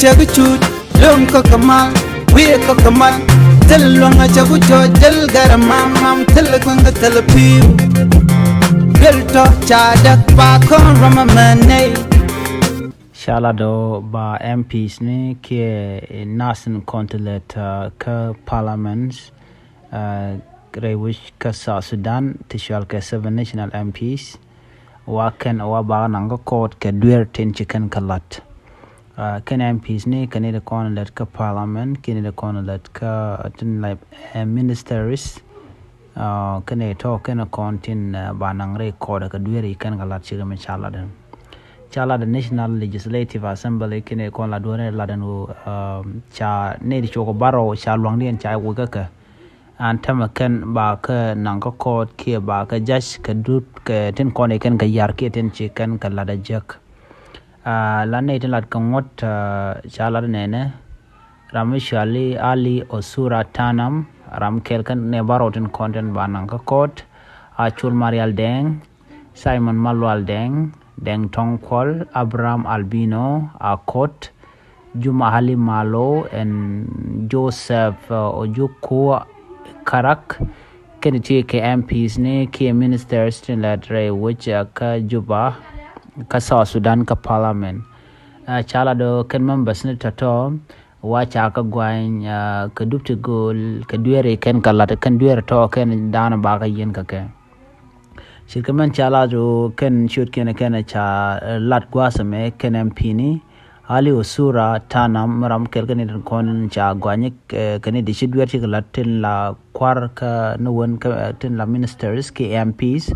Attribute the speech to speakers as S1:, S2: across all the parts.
S1: chaguchut lum ko kamal we ko kamal telwanga chagu jojal garamam telkwanga telpiu belto chadak pa kon ramamane
S2: Shalado ba MPs ne ke nasin kontulet ka parliaments Greenwich ka South Sudan tishal ke 7 national MPs waken wa ba nanga court ke duerrkienpresident chicken kalat ken MPs ne kan de kontulet ka parliament ken de kontulet ka tin like ministers kan to ken kontin ba nangre court ka duerrkienpresident kalat chiga chaladan chala the National Legislative Assembly kene kon la dore la danu cha ne di choko baro cha lwangdien cha wuga ka an tama ken ba ka nanga court ke ba ka judge ka dut ka tin kon ken ka yar ke tin chi ken ka la da jak la ne tin la ka ngot cha la ne ne ramishali ali osura tanam ram kel kan ne baro tin content ba nanga court a chul marial deng Simon Malwal deng Deng Tongkwal, Abraham Albino, Akot, Juma Hali Malo, and Joseph Ojuku Karak. Can take MPs ne key ministers in Läär which ka Juba ka South Sudan ka parliament. Chala do ken members ne tato wacha ka gwain ka dupti gol ka duere ken kalat kan duere to ken dana ba ka yen ka ke. Shikaman chala jo ken shoot ken cha lat gwasame ken MP ni ali usura tanam ram kelkan kon cha gwanyik ken di shidwer chi latin la kwar ka nuwon ka tin la ministers ke MPs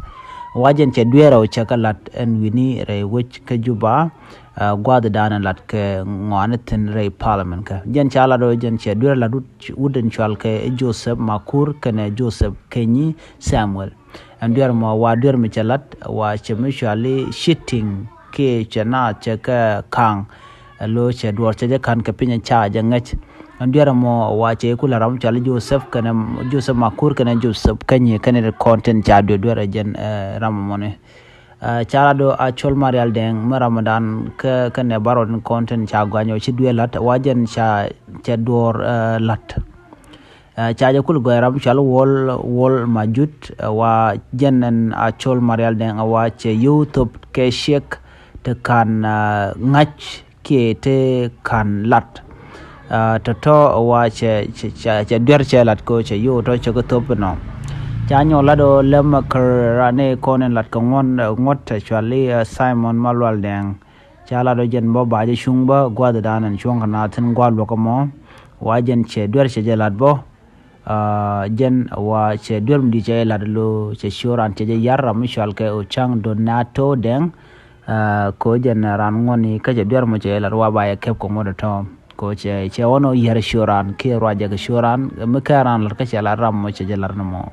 S2: wajen che duero cha kalat en wini re which ka juba gwad dana lat ke ngwanatin re parliament ka jen chala do jen che duer la wuden chal ke Joseph Makur ken Joseph Kenyi Samuel and there mo wa der mi chalat wa chemishali shitting ke chana cheka kang lo che dwar che kan ka pinya cha jangach and there mo wa che kula ram chali Joseph kana Joseph Makur kana Joseph kanye kana content cha do dwar jen ram mone chala do a chol marial deng ramadan ka kana baron content cha gwanyo chi dwelat wa jen cha dor lat chaja kul goram chal wol majut wa jenen a chol marial den wa che youtube ke shek te kan ngach ke te kan lat to wa che der che lat ko che yo to che ko top no cha nyo la do lem karane konen lat ko ngot chali Simon Malwal den cha la do jen bo ba je chung ba gwa da nan chung kana tin gwa lo ko mo wa jen che der che lat bo jen wa che durm di che la lo che shoran che yarra mishal ke o chang donato den ko jen ran ngoni ka je durm che la wa ba ya kep ko modo to ko che wono yar shoran ke raja ke shoran me karan la ka che la ram mo che la no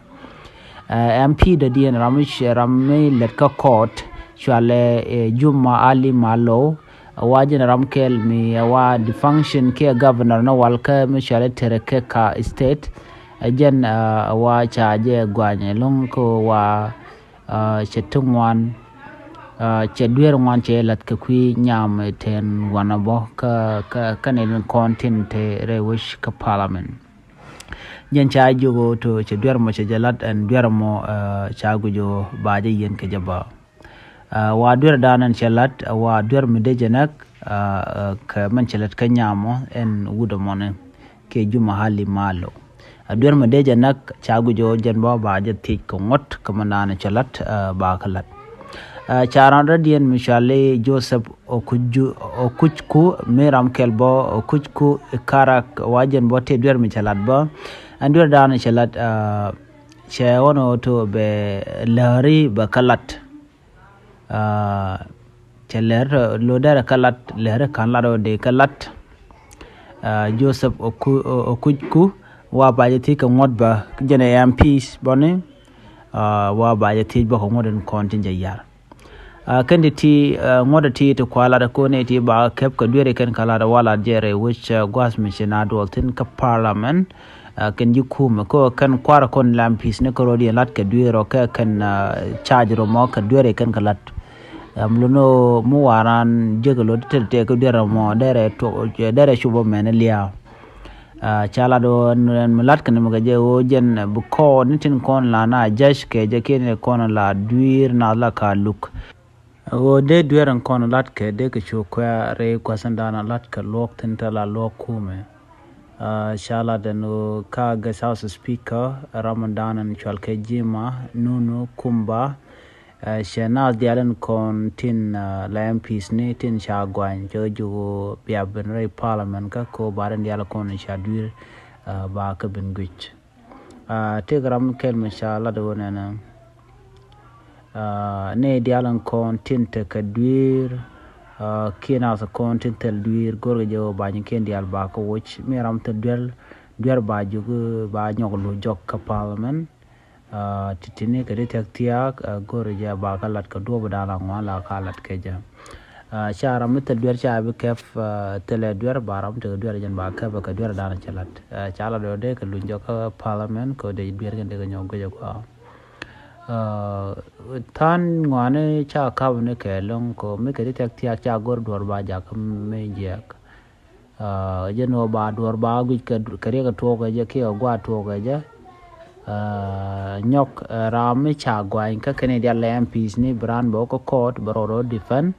S2: MP de dien ramish ramme let ka court chale Juma Ali Malo wajen ramkel mi wa the function ke governor no walka mishale tereke ka state jen wa chaje gwanye long ko wa chetungwan chedwer ngwan che lat ka kwi nyam ten wanabo ka ne content re wish ka parliament jen chaje go to chedwer mo chejalat and dwer mo chagujo baje yen ke jaba wa dwer danan chelat wa dwer midejenak ka man chelat ka nyamo en wudo mone ke Juma Hali Malo adwer madeja nak chagujo jen ba je tik ko ngot kamana chalat ba khalat charanda dien mishale Joseph Okuchku meram kelbo Okuchku karak wajen bote dwer mi chalat ba andwer dan chalat che wono to be lari ba kalat cheler lodara kalat lere kan lado de kalat Joseph Okuchku wa baje ti ka ngot ba jene MPs bone wa baje ti ba ko ngoden kontin jayar kandi ti ngoda ti to kwala da ko ne ti ba kep ka dure kan kala da wala jere which gwas missionad waltin ka parliament kan yikum ko kan kwara kon MPs ne ko rodi lat ka dure ka kan charge ro mo ka dure kan kalat luno mu waran jegalo te ko dera mo dere to dere shubo men Läär chala do malat kan mo gaje o jen bu ko nitin kon la na jash ke je ken kon la duir na la ka luk o de dueran kon lat ke de ke chu kwa re kwa sandana lat ka lok tin ta la lok kume shala de no ka ga House Speaker Ramadan and chwal ke jima nunu kumba Shenaz dialen kon tin la MPs ni tin shagwan joju bia ben re parliament ka ko baran dial kon shadur ba ka ben gwich tegram kel mashallah do nana ne dialen kon tin te ka duir kina sa kon tin tel duir gorga jo ba ni ken dial ba ko wich meram te duer ba jugu ba nyoglu jok ka parliament titini ka detek tiak gorja ba kalat ka do badala ngala kalat keja shara mitel duer cha be kef tele duer baram te duer jan ba ka ka duer dana chalat chala do de ka lunjo ka parliament ko de duer gen de ga nyong go ko tan ngwane cha ka ne ke long ko me ka detek tiak cha gor dor ba ja ka me jak jeno ba dor ba gu ka re ka to ga je ke gwa to ga je nyok ram cha gwain ka kene dia MPs ni bran bo ko court baro defend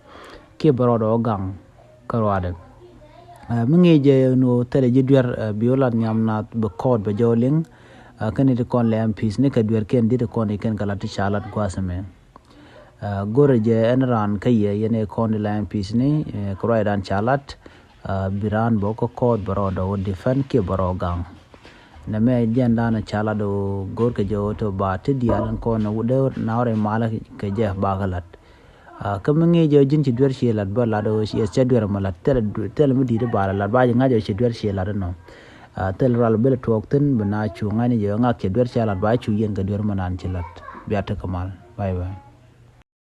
S2: ki baro gang karwade mingi je no tele je duer biola nyam na be court be joling kene de kon MPs ni ka duer ken de kon ken kala ti chalat gwasame gore je enran kaye yene kon MPs ni kroidan chalat biran bo ko court baro defend ki baro gang na me jenda na chala do gor ke jo to ba te dialan ko na wude na ore mala ke je bagalat kamangi jo jin ci duer ci lat ba la do ci ci duer mala tel mi di de ba la ba nga jo ci duer ci lat no tel ral bel tok ten bana chu ngani jo nga ke duer ci lat ba chu yen ga duer manan ci lat biata kamal bye bye